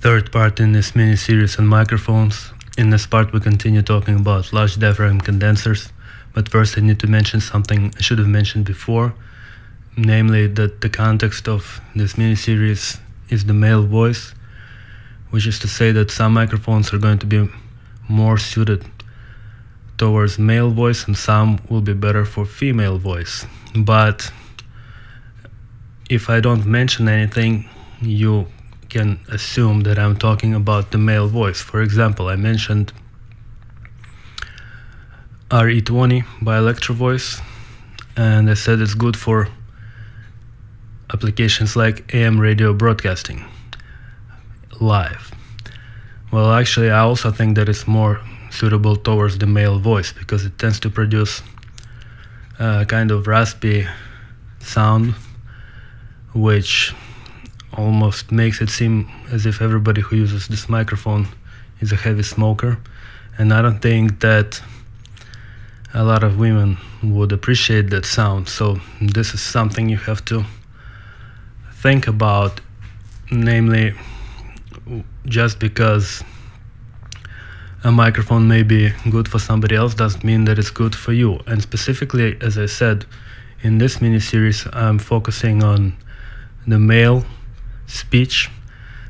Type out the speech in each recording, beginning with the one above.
third part in this mini-series on microphones. In this part we continue talking about large diaphragm condensers, but first I need to mention something I should have mentioned before, namely that the context of this mini-series is the male voice, which is to say that some microphones are going to be more suited towards male voice and some will be better for female voice. But if I don't mention anything, you can assume that I'm talking about the male voice. For example, I mentioned RE20 by Electro Voice, and I said it's good for applications like AM radio broadcasting live. Well, actually, I also think that it's more suitable towards the male voice because it tends to produce a kind of raspy sound, which almost makes it seem as if everybody who uses this microphone is a heavy smoker, and I don't think that a lot of women would appreciate that sound. So this is something you have to think about, namely, just because a microphone may be good for somebody else doesn't mean that it's good for you. And specifically, as I said, in this mini-series I'm focusing on the male speech.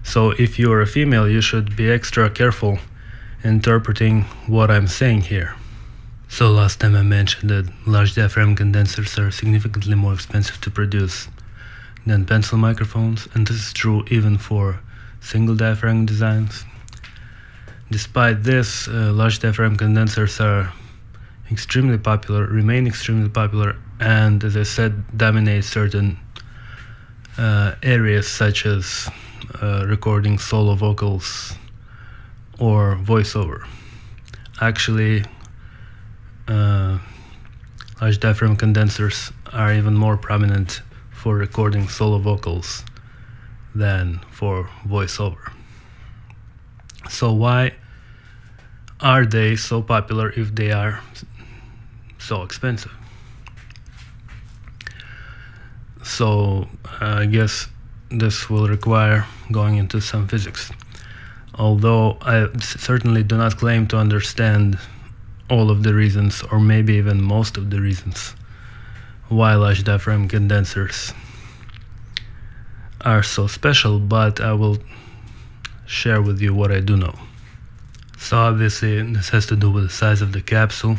So if you're a female, you should be extra careful interpreting what I'm saying here. So last time I mentioned that large diaphragm condensers are significantly more expensive to produce than pencil microphones, and this is true even for single diaphragm designs. Despite this, large diaphragm condensers are extremely popular, remain extremely popular, and as I said, dominate certain areas such as recording solo vocals or voiceover. Actually, large diaphragm condensers are even more prominent for recording solo vocals than for voiceover. So why are they so popular if they are so expensive? So I guess this will require going into some physics. Although I certainly do not claim to understand all of the reasons, or maybe even most of the reasons, why large diaphragm condensers are so special, but I will share with you what I do know. So obviously this has to do with the size of the capsule.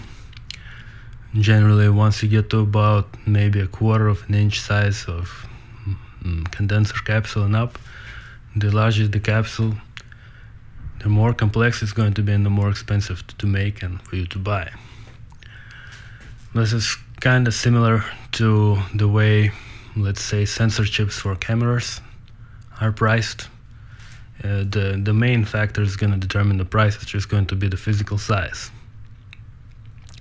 Generally, once you get to about maybe a quarter of an inch size of condenser capsule and up, the larger the capsule, the more complex it's going to be and the more expensive to make and for you to buy. This is kind of similar to the way, let's say, sensor chips for cameras are priced. The main factor is going to determine the price, it's just going to be the physical size,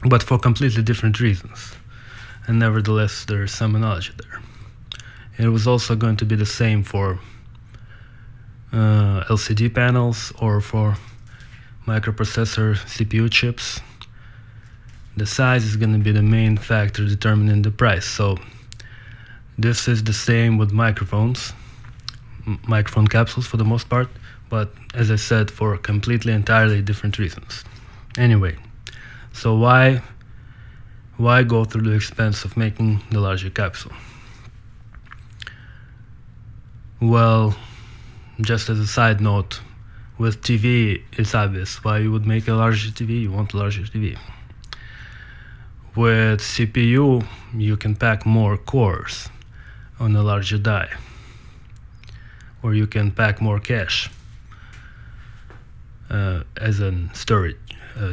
but for completely different reasons. And nevertheless, there is some analogy there. It was also going to be the same for LCD panels or for microprocessor CPU chips. The size is going to be the main factor determining the price. So this is the same with microphones, microphone capsules for the most part, but as I said, for completely entirely different reasons. Anyway, so why go through the expense of making the larger capsule? Well, just as a side note, with TV it's obvious why you would make a larger TV. You want a larger TV. With CPU you can pack more cores on a larger die, or you can pack more cache as a storage,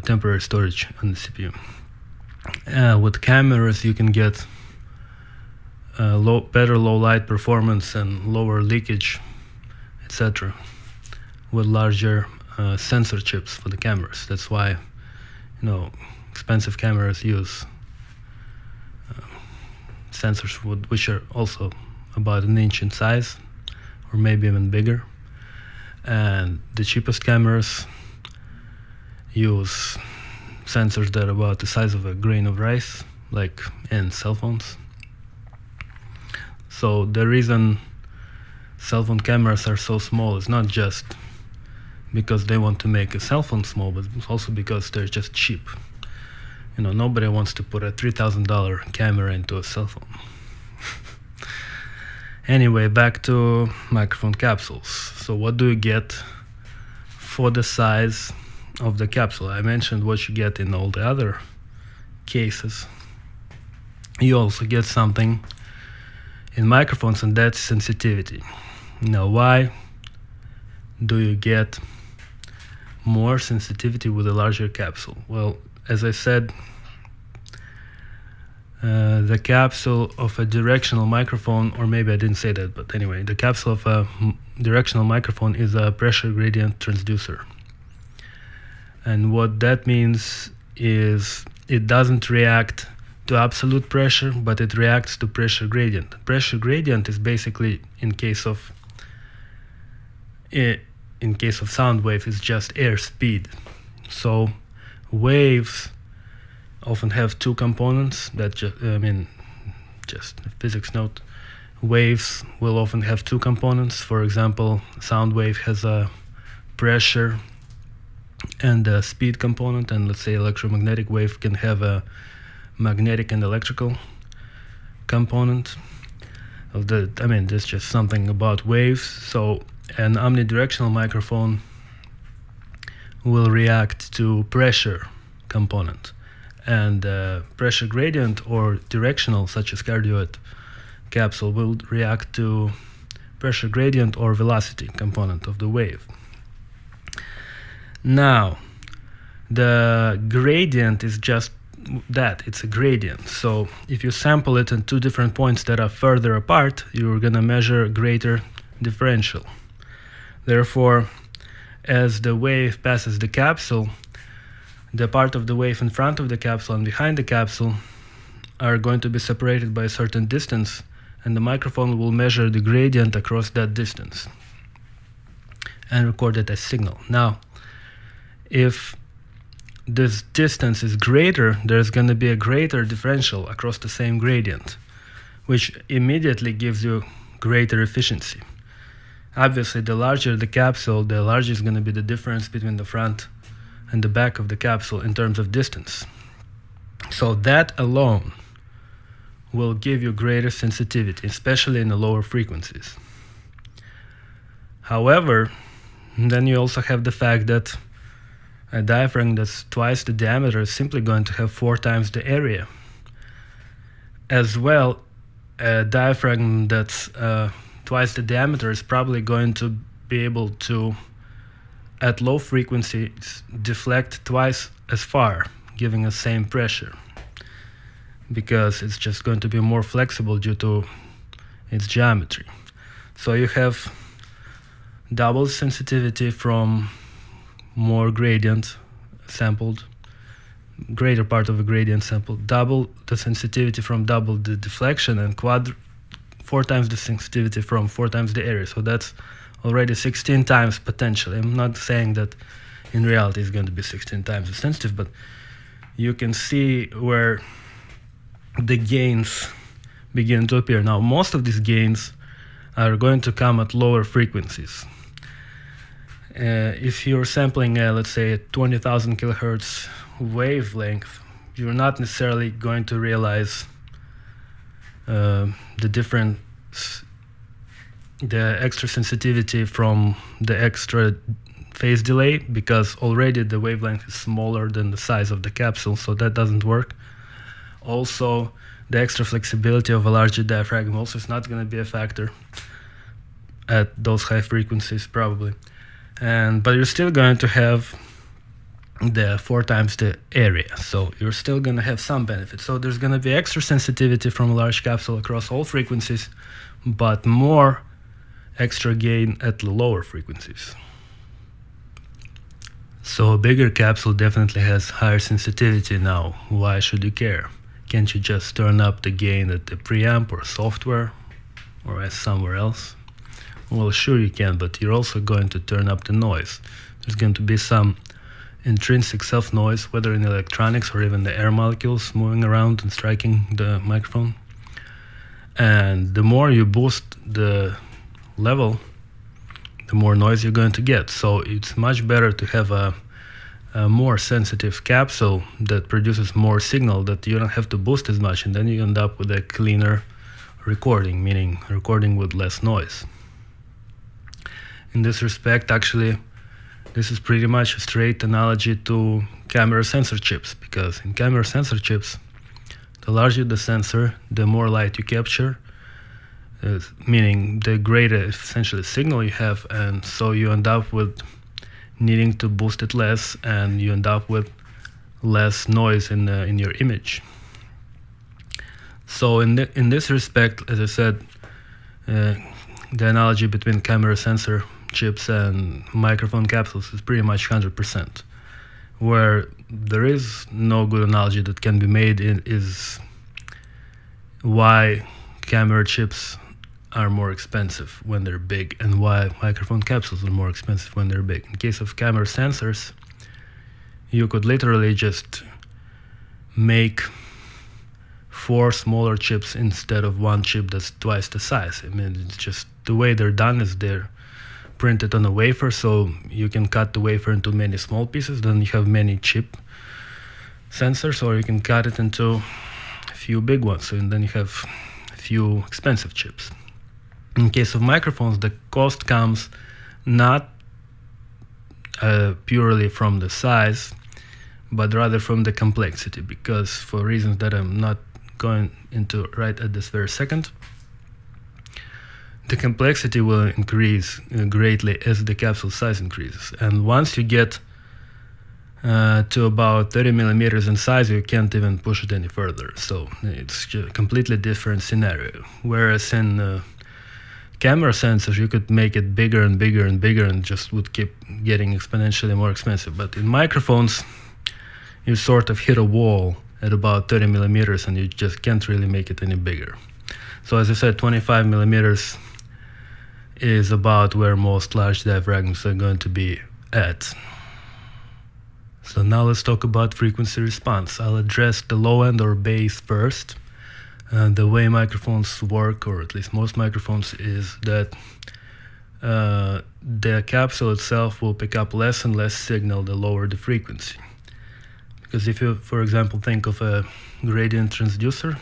temporary storage on the CPU. With cameras you can get better low light performance and lower leakage, etc. with larger sensor chips for the cameras. That's why, expensive cameras use sensors which are also about an inch in size, or maybe even bigger. And the cheapest cameras use sensors that are about the size of a grain of rice, like in cell phones. So the reason cell phone cameras are so small is not just because they want to make a cell phone small, but also because they're just cheap. Nobody wants to put a $3,000 camera into a cell phone. Anyway, back to microphone capsules. So what do you get for the size of the capsule? I mentioned what you get in all the other cases. You also get something in microphones, and that's sensitivity. Now, why do you get more sensitivity with a larger capsule? Well, as I said, the capsule of a directional microphone, or maybe I didn't say that, but anyway, the capsule of a directional microphone is a pressure gradient transducer. And what that means is it doesn't react to absolute pressure, but it reacts to pressure gradient. Pressure gradient is basically, in case of sound wave, is just air speed. So waves often have two components. That just a physics note. Waves will often have two components. For example, sound wave has a pressure and a speed component, and let's say electromagnetic wave can have a magnetic and electrical component. There's just something about waves. So an omnidirectional microphone will react to pressure component, and pressure gradient or directional, such as cardioid capsule, will react to pressure gradient or velocity component of the wave. Now, the gradient is just that, it's a gradient. So if you sample it in two different points that are further apart, you're going to measure greater differential. Therefore, as the wave passes the capsule, the part of the wave in front of the capsule and behind the capsule are going to be separated by a certain distance, and the microphone will measure the gradient across that distance and record it as signal. Now, if this distance is greater, there's going to be a greater differential across the same gradient, which immediately gives you greater efficiency. Obviously, the larger the capsule, the larger is going to be the difference between the front and the back of the capsule in terms of distance. So that alone will give you greater sensitivity, especially in the lower frequencies. However, then you also have the fact that a diaphragm that's twice the diameter is simply going to have 4 times the area. As well, a diaphragm that's twice the diameter is probably going to be able to, at low frequencies, deflect twice as far, giving the same pressure, because it's just going to be more flexible due to its geometry. So you have double sensitivity from more gradient sampled, greater part of a gradient sample, double the sensitivity from double the deflection, and 4 times the sensitivity from 4 times the area. So that's already 16 times potentially. I'm not saying that in reality it's going to be 16 times as sensitive, but you can see where the gains begin to appear. Now, most of these gains are going to come at lower frequencies. If you're sampling, let's say, a 20,000 kilohertz wavelength, you're not necessarily going to realize the difference, the extra sensitivity from the extra phase delay, because already the wavelength is smaller than the size of the capsule, so that doesn't work. Also, the extra flexibility of a larger diaphragm also is not going to be a factor at those high frequencies, probably. But you're still going to have the 4 times the area, so you're still going to have some benefit. So there's going to be extra sensitivity from a large capsule across all frequencies, but more extra gain at lower frequencies. So a bigger capsule definitely has higher sensitivity. Now, why should you care? Can't you just turn up the gain at the preamp or software or as somewhere else? Well, sure you can, but you're also going to turn up the noise. There's going to be some intrinsic self-noise, whether in electronics or even the air molecules moving around and striking the microphone. And the more you boost the level, the more noise you're going to get. So it's much better to have a more sensitive capsule that produces more signal, that you don't have to boost as much, and then you end up with a cleaner recording, meaning recording with less noise. In this respect, actually, this is pretty much a straight analogy to camera sensor chips, because in camera sensor chips, the larger the sensor, the more light you capture, meaning the greater essentially signal you have, and so you end up with needing to boost it less, and you end up with less noise in your image. So in this respect, as I said, the analogy between camera sensor chips and microphone capsules is pretty much 100%. Where there is no good analogy that can be made is why camera chips are more expensive when they're big, and why microphone capsules are more expensive when they're big. In case of camera sensors, you could literally just make 4 smaller chips instead of 1 chip that's twice the size. I mean, it's just the way they're done is they're printed on a wafer, so you can cut the wafer into many small pieces, then you have many chip sensors, or you can cut it into a few big ones, and then you have a few expensive chips. In case of microphones, the cost comes not purely from the size, but rather from the complexity, because for reasons that I'm not going into right at this very second, the complexity will increase greatly as the capsule size increases. And once you get to about 30 millimeters in size, you can't even push it any further. So it's a completely different scenario. Whereas in camera sensors, you could make it bigger and bigger and bigger, and just would keep getting exponentially more expensive. But in microphones, you sort of hit a wall at about 30 millimeters, and you just can't really make it any bigger. So as I said, 25 millimeters is about where most large diaphragms are going to be at. So now let's talk about frequency response. I'll address the low end or bass first. The way microphones work, or at least most microphones, is that the capsule itself will pick up less and less signal the lower the frequency. Because if you, for example, think of a gradient transducer,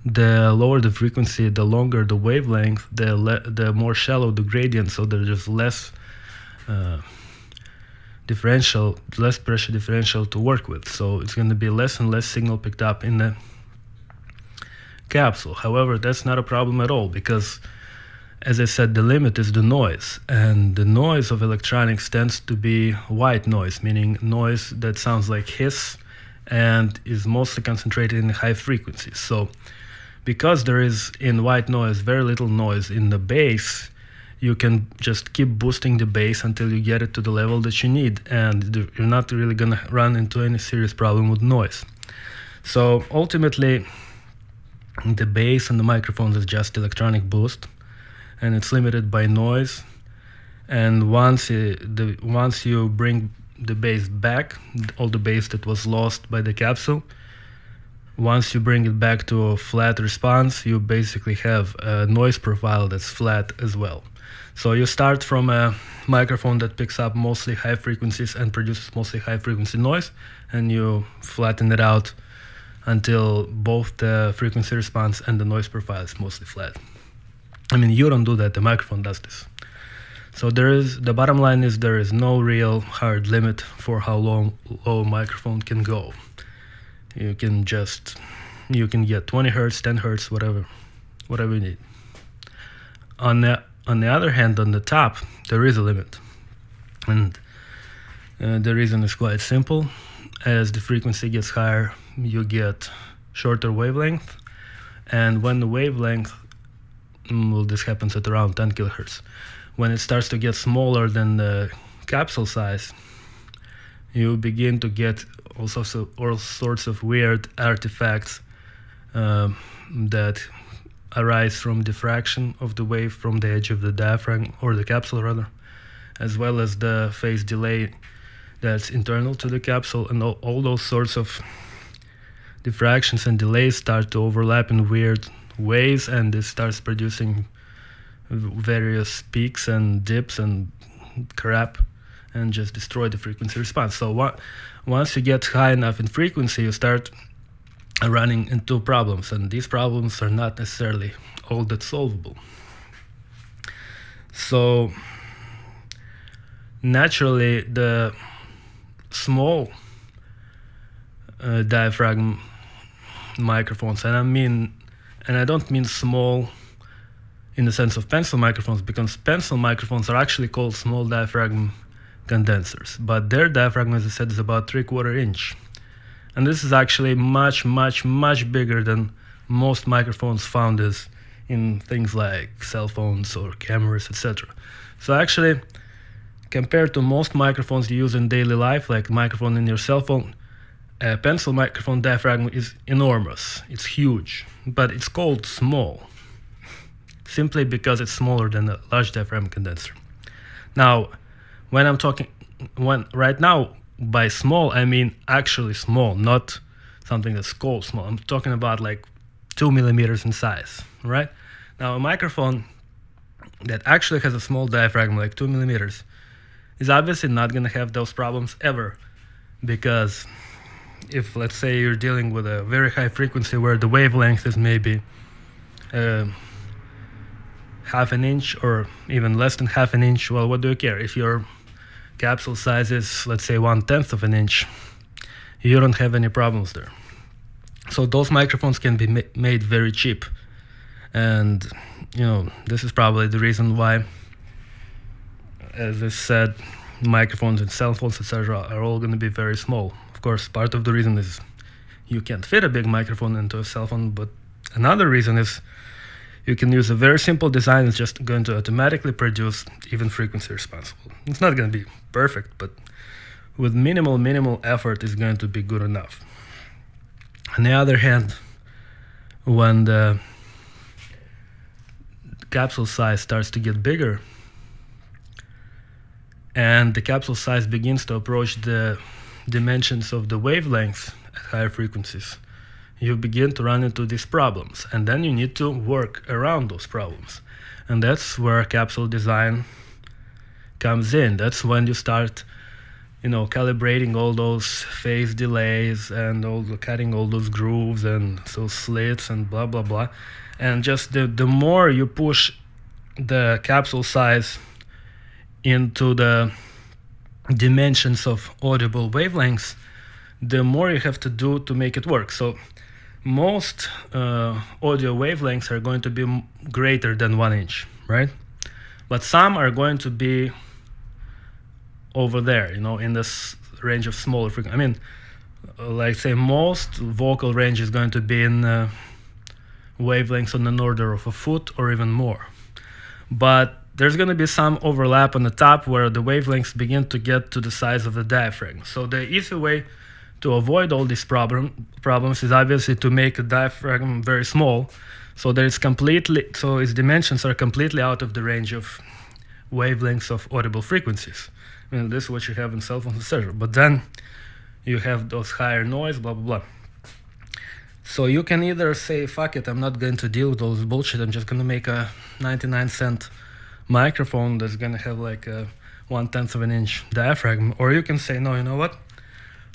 the lower the frequency, the longer the wavelength, the more shallow the gradient, so there's just less pressure differential to work with. So it's going to be less and less signal picked up in the capsule. However, that's not a problem at all, because, as I said, the limit is the noise, and the noise of electronics tends to be white noise, meaning noise that sounds like hiss and is mostly concentrated in high frequencies. So because there is in white noise very little noise in the bass, you can just keep boosting the bass until you get it to the level that you need, and you're not really going to run into any serious problem with noise. So ultimately, the bass and the microphones is just electronic boost, and it's limited by noise. And once you bring the bass back, all the bass that was lost by the capsule, once you bring it back to a flat response, you basically have a noise profile that's flat as well. So you start from a microphone that picks up mostly high frequencies and produces mostly high frequency noise, and you flatten it out until both the frequency response and the noise profile is mostly flat. I mean, you don't do that, the microphone does this. So the bottom line is there is no real hard limit for how low a microphone can go. You can get 20 hertz, 10 hertz, whatever you need. On the other hand, on the top, there is a limit. And the reason is quite simple. As the frequency gets higher, you get shorter wavelength. And when the wavelength, this happens at around 10 kilohertz, when it starts to get smaller than the capsule size, you begin to get all sorts of weird artifacts that arise from diffraction of the wave from the edge of the diaphragm, or the capsule rather, as well as the phase delay that's internal to the capsule, and all those sorts of diffractions and delays start to overlap in weird ways, and this starts producing various peaks and dips and crap, and just destroy the frequency response. So once you get high enough in frequency, you start running into problems, and these problems are not necessarily all that solvable. So naturally, the small diaphragm microphones, and I don't mean small in the sense of pencil microphones, because pencil microphones are actually called small diaphragm condensers, but their diaphragm, as I said, is about 3/4 inch, and this is actually much bigger than most microphones found in things like cell phones or cameras, etc. So actually, compared to most microphones you use in daily life, like microphone in your cell phone, a pencil microphone diaphragm is enormous. It's huge, but it's called small simply because it's smaller than a large diaphragm condenser. Now, right now by small, I mean actually small, not something that's called small. I'm talking about like 2 millimeters in size, right? Now, a microphone that actually has a small diaphragm, like 2 millimeters, is obviously not going to have those problems ever, because if, let's say, you're dealing with a very high frequency where the wavelength is maybe half an inch or even less than half an inch, well, what do you care? If your capsule size is, let's say, 1/10 of an inch, you don't have any problems there. So those microphones can be made very cheap, and this is probably the reason why, as I said, microphones and cell phones, etc., are all going to be very small. Of course, part of the reason is you can't fit a big microphone into a cell phone, but another reason is you can use a very simple design that's just going to automatically produce even frequency response. It's not going to be perfect, but with minimal effort, it's going to be good enough. On the other hand, when the capsule size starts to get bigger and the capsule size begins to approach the dimensions of the wavelength at higher frequencies, you begin to run into these problems, and then you need to work around those problems. And that's where capsule design comes in. That's when you start calibrating all those phase delays and cutting all those grooves and those slits and blah blah blah. And just the more you push the capsule size into the dimensions of audible wavelengths, the more you have to do to make it work. So most audio wavelengths are going to be greater than 1 inch, right? But some are going to be over there, in this range of smaller frequency. I mean, like say most vocal range is going to be in wavelengths on an order of a foot or even more. But there's going to be some overlap on the top where the wavelengths begin to get to the size of the diaphragm. So the easy way to avoid all these problems is obviously to make a diaphragm very small, so that its dimensions are completely out of the range of wavelengths of audible frequencies. I mean, this is what you have in cell phones, etc. But then you have those higher noise, blah blah blah. So you can either say, fuck it, I'm not going to deal with all this bullshit, I'm just going to make a 99-cent microphone that's going to have like a 1/10 of an inch diaphragm. Or you can say, no, you know what?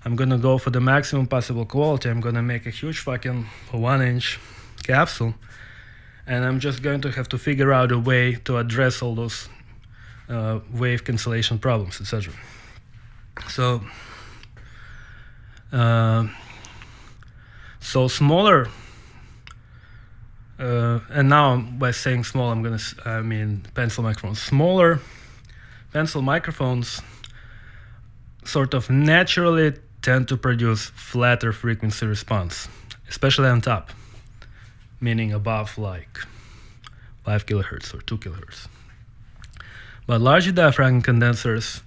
I'm going to go for the maximum possible quality. I'm going to make a huge fucking 1-inch capsule, and I'm just going to have to figure out a way to address all those wave cancellation problems, etc. So smaller, and now by saying small, I mean pencil microphones. Smaller pencil microphones sort of naturally tend to produce flatter frequency response, especially on top, meaning above like 5 kilohertz or 2 kilohertz. But larger diaphragm condensers,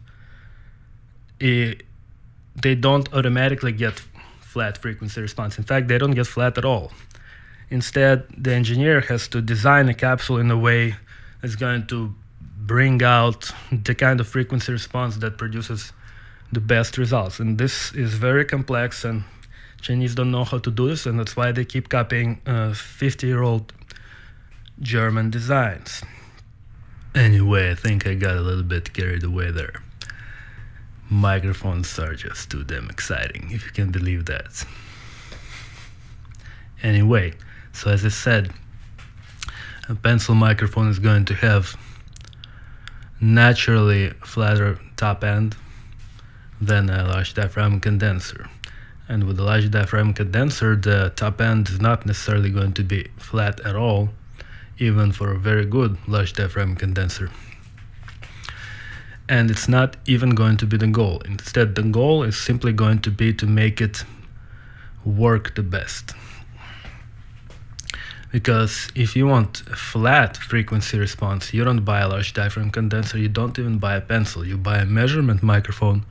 they don't automatically get flat frequency response. In fact, they don't get flat at all. Instead, the engineer has to design a capsule in a way that's going to bring out the kind of frequency response that produces the best results. And this is very complex, and Chinese don't know how to do this, and that's why they keep copying 50-year-old German designs. Anyway, I think I got a little bit carried away there. Microphones are just too damn exciting, if you can believe that. Anyway, so as I said, a pencil microphone is going to have naturally flatter top end than a large diaphragm condenser. And with a large diaphragm condenser, the top end is not necessarily going to be flat at all, even for a very good large diaphragm condenser. And it's not even going to be the goal. Instead, the goal is simply going to be to make it work the best. Because if you want a flat frequency response, you don't buy a large diaphragm condenser, you don't even buy a pencil, you buy a measurement microphone,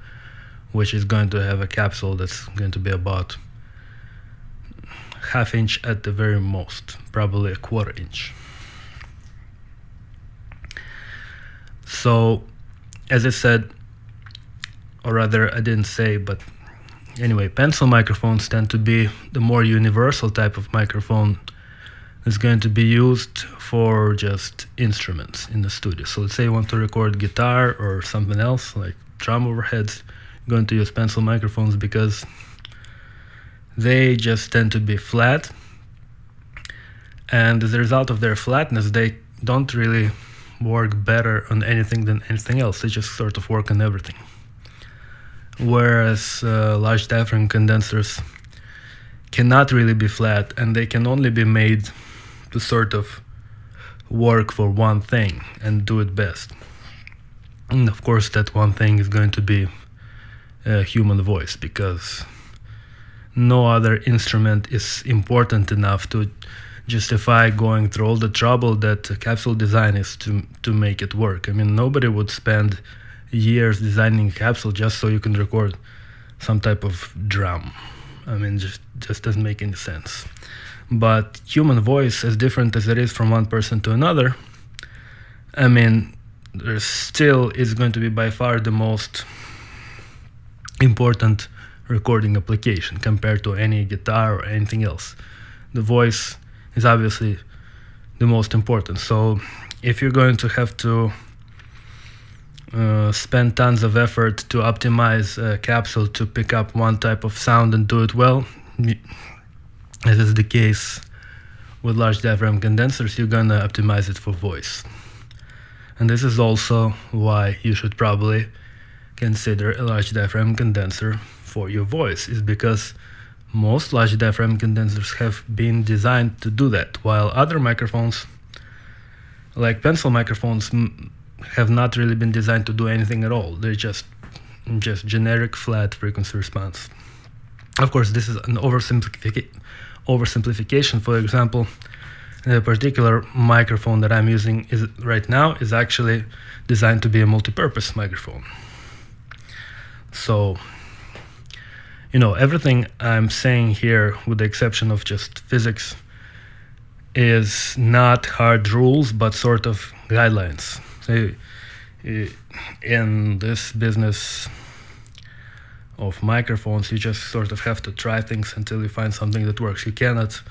which is going to have a capsule that's going to be about ½ inch at the very most, probably a ¼ inch. So, as I said, or rather I didn't say, but anyway, pencil microphones tend to be the more universal type of microphone that's going to be used for just instruments in the studio. So let's say you want to record guitar or something else, like drum overheads, you're going to use pencil microphones because they just tend to be flat, and as a result of their flatness, they don't really work better on anything than anything else. They just sort of work on everything. Whereas large diaphragm condensers cannot really be flat, and they can only be made to sort of work for one thing and do it best. And of course, that one thing is going to be a human voice, because no other instrument is important enough to justify going through all the trouble that capsule design is to make it work. I mean, nobody would spend years designing a capsule just so you can record some type of drum. I mean, just doesn't make any sense. But human voice, as different as it is from one person to another, I mean, there still is going to be by far the most important recording application compared to any guitar or anything else. The voice is obviously the most important. So if you're going to have to spend tons of effort to optimize a capsule to pick up one type of sound and do it well, as is the case with large diaphragm condensers, you're gonna optimize it for voice. And this is also why you should probably consider a large diaphragm condenser for your voice, is because most large diaphragm condensers have been designed to do that, while other microphones, like pencil microphones, have not really been designed to do anything at all. They're just generic flat frequency response. Of course, this is an oversimplification. For example, the particular microphone that I'm using right now is actually designed to be a multi-purpose microphone. So, everything I'm saying here, with the exception of just physics, is not hard rules, but sort of guidelines. In this business of microphones, you just sort of have to try things until you find something that works. You cannot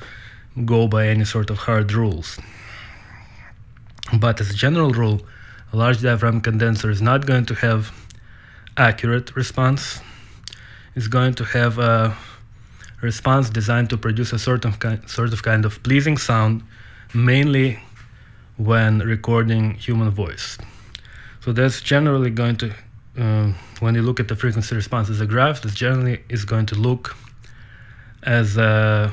go by any sort of hard rules. But as a general rule, a large diaphragm condenser is not going to have accurate response. It's going to have a response designed to produce a sort of kind of pleasing sound, mainly when recording human voice. So that's generally going to, when you look at the frequency response as a graph, this generally is going to look as a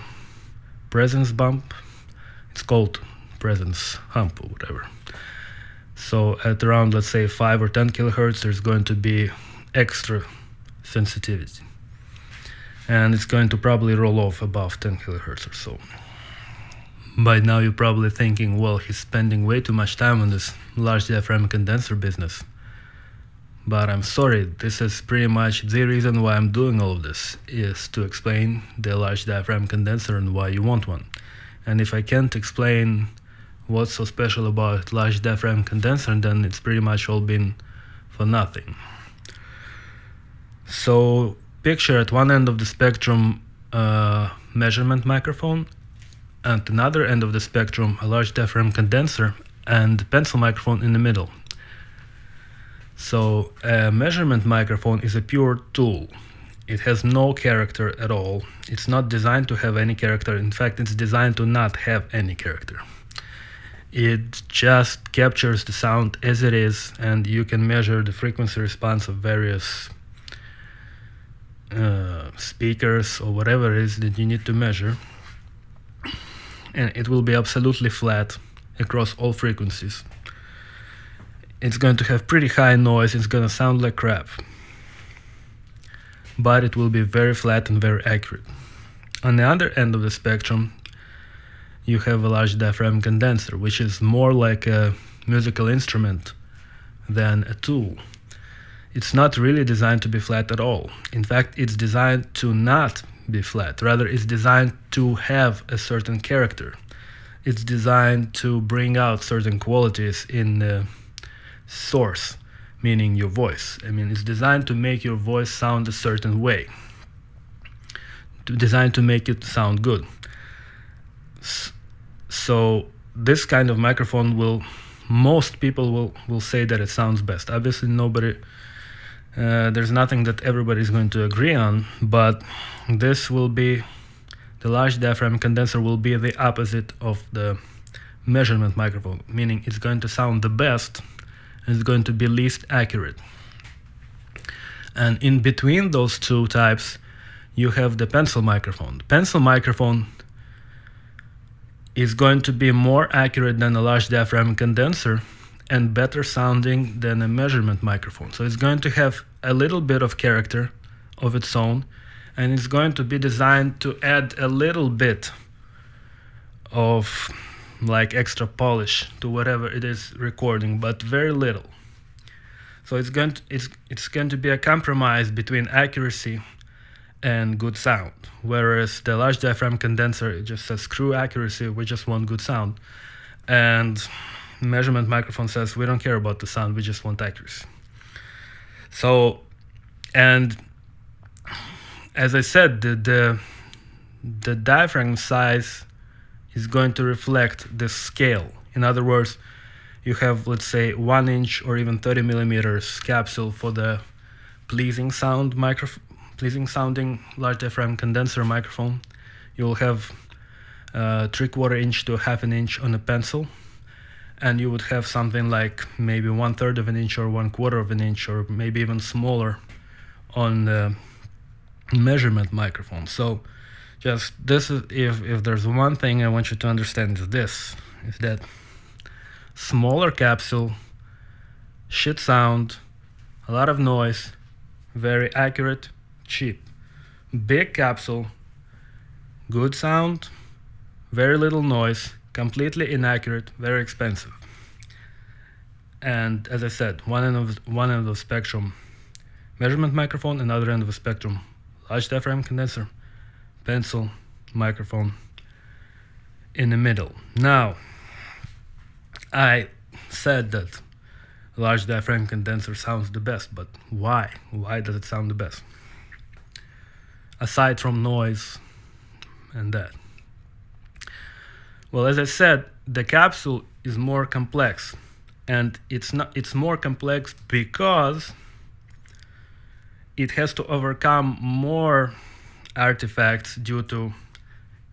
presence bump. It's called presence hump or whatever. So at around, let's say, 5 or 10 kilohertz, there's going to be extra sensitivity. And it's going to probably roll off above 10 kilohertz or so. By now you're probably thinking, well, he's spending way too much time on this large diaphragm condenser business. But I'm sorry, this is pretty much the reason why I'm doing all of this, is to explain the large diaphragm condenser and why you want one. And if I can't explain what's so special about large diaphragm condenser, then it's pretty much all been for nothing. So picture at one end of the spectrum a measurement microphone, and another end of the spectrum a large diaphragm condenser, and pencil microphone in the middle. So a measurement microphone is a pure tool. It has no character at all. It's not designed to have any character. In fact, it's designed to not have any character. It just captures the sound as it is, and you can measure the frequency response of various speakers or whatever it is that you need to measure. And it will be absolutely flat across all frequencies. It's going to have pretty high noise, it's going to sound like crap. But it will be very flat and very accurate. On the other end of the spectrum, you have a large diaphragm condenser, which is more like a musical instrument than a tool. It's not really designed to be flat at all. In fact, it's designed to not be flat. Rather, it's designed to have a certain character. It's designed to bring out certain qualities in the source, meaning your voice. I mean, it's designed to make your voice sound a certain way, designed to make it sound good. So this kind of microphone most people will say that it sounds best. Obviously, there's nothing that everybody is going to agree on, but this will be, the large diaphragm condenser will be the opposite of the measurement microphone, meaning it's going to sound the best and it's going to be least accurate. And in between those two types, you have the pencil microphone. The pencil microphone is going to be more accurate than a large diaphragm condenser and better sounding than a measurement microphone. So it's going to have a little bit of character of its own, and it's going to be designed to add a little bit of like extra polish to whatever it is recording, but very little. So it's going to be a compromise between accuracy and good sound, whereas the large diaphragm condenser, it just says screw accuracy, we just want good sound, and measurement microphone says we don't care about the sound, we just want accuracy. So, and as I said, the diaphragm size is going to reflect this scale. In other words, you have, let's say, 1 inch or even 30 millimeters capsule for the pleasing sounding large diaphragm condenser microphone. You'll have 3/4 inch to 1/2 inch on a pencil, and you would have something like maybe 1/3 of an inch or 1/4 of an inch or maybe even smaller on the measurement microphone. So just this is, if there's one thing I want you to understand, is that smaller capsule, shit sound, a lot of noise, very accurate, cheap. Big capsule, good sound, very little noise, completely inaccurate, very expensive. And as I said, one end of the spectrum, measurement microphone, another end of the spectrum, large diaphragm condenser, pencil microphone in the middle. Now, I said that large diaphragm condenser sounds the best, but why? Why does it sound the best? Aside from noise and that. Well, as I said, the capsule is more complex, and it's more complex because it has to overcome more artifacts due to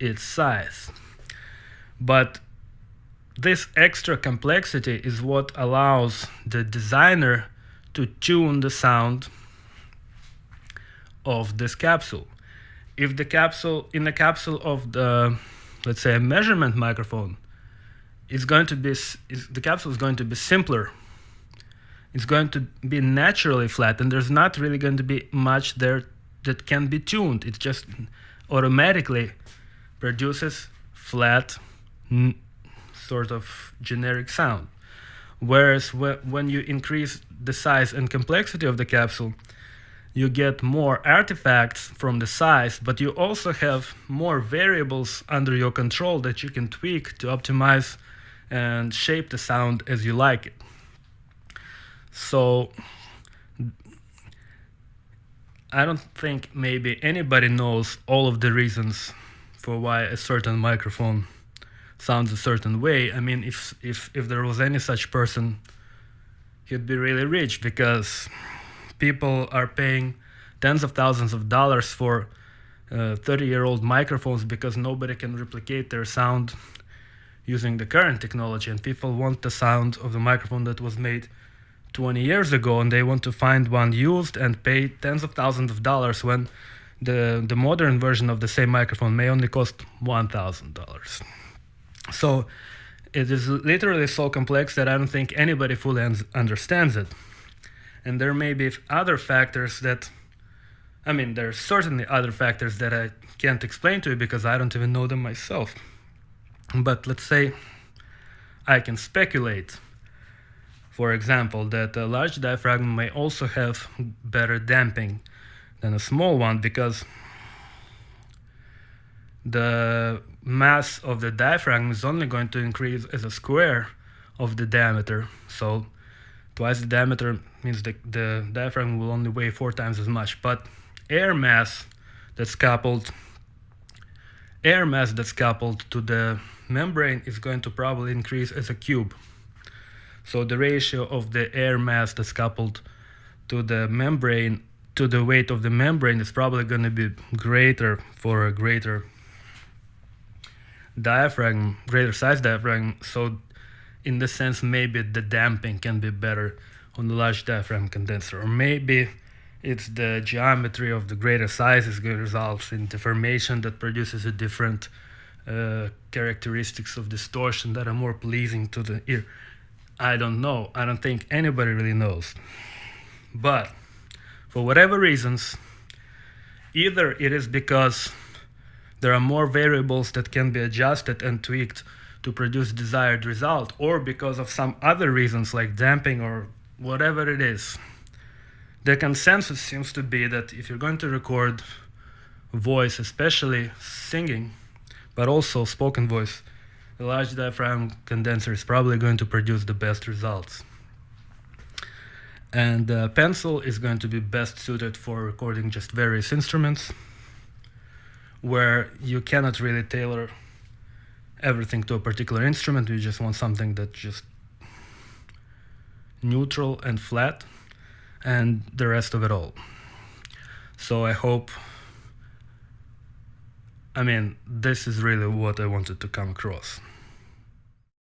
its size. But this extra complexity is what allows the designer to tune the sound of this capsule. If the capsule of the, let's say, a measurement microphone, the capsule is going to be simpler. It's going to be naturally flat, and there's not really going to be much there that can be tuned. It just automatically produces flat, sort of generic sound. Whereas when you increase the size and complexity of the capsule, you get more artifacts from the size, but you also have more variables under your control that you can tweak to optimize and shape the sound as you like it. So I don't think maybe anybody knows all of the reasons for why a certain microphone sounds a certain way. I mean, if there was any such person, he'd be really rich, because people are paying tens of thousands of dollars for 30-year-old microphones because nobody can replicate their sound using the current technology, and people want the sound of the microphone that was made 20 years ago, and they want to find one used and pay tens of thousands of dollars when the modern version of the same microphone may only cost $1,000. So it is literally so complex that I don't think anybody fully understands it. And there may be other factors that, I mean, there are certainly other factors that I can't explain to you because I don't even know them myself. But let's say I can speculate, for example, that a large diaphragm may also have better damping than a small one, because the mass of the diaphragm is only going to increase as a square of the diameter. So twice the diameter means the diaphragm will only weigh 4 times as much. But air mass that's coupled to the membrane is going to probably increase as a cube. So the ratio of the air mass that's coupled to the membrane to the weight of the membrane is probably going to be greater for a greater size diaphragm. So in this sense, maybe the damping can be better on the large diaphragm condenser, or maybe it's the geometry of the greater size is going to result in deformation that produces a different characteristics of distortion that are more pleasing to the ear. I don't know. I don't think anybody really knows. But for whatever reasons, either it is because there are more variables that can be adjusted and tweaked to produce desired result, or because of some other reasons like damping or whatever it is. The consensus seems to be that if you're going to record voice, especially singing, but also spoken voice, the large diaphragm condenser is probably going to produce the best results. And the pencil is going to be best suited for recording just various instruments, where you cannot really tailor everything to a particular instrument. You just want something that's just neutral and flat, and the rest of it all. So I hope, this is really what I wanted to come across.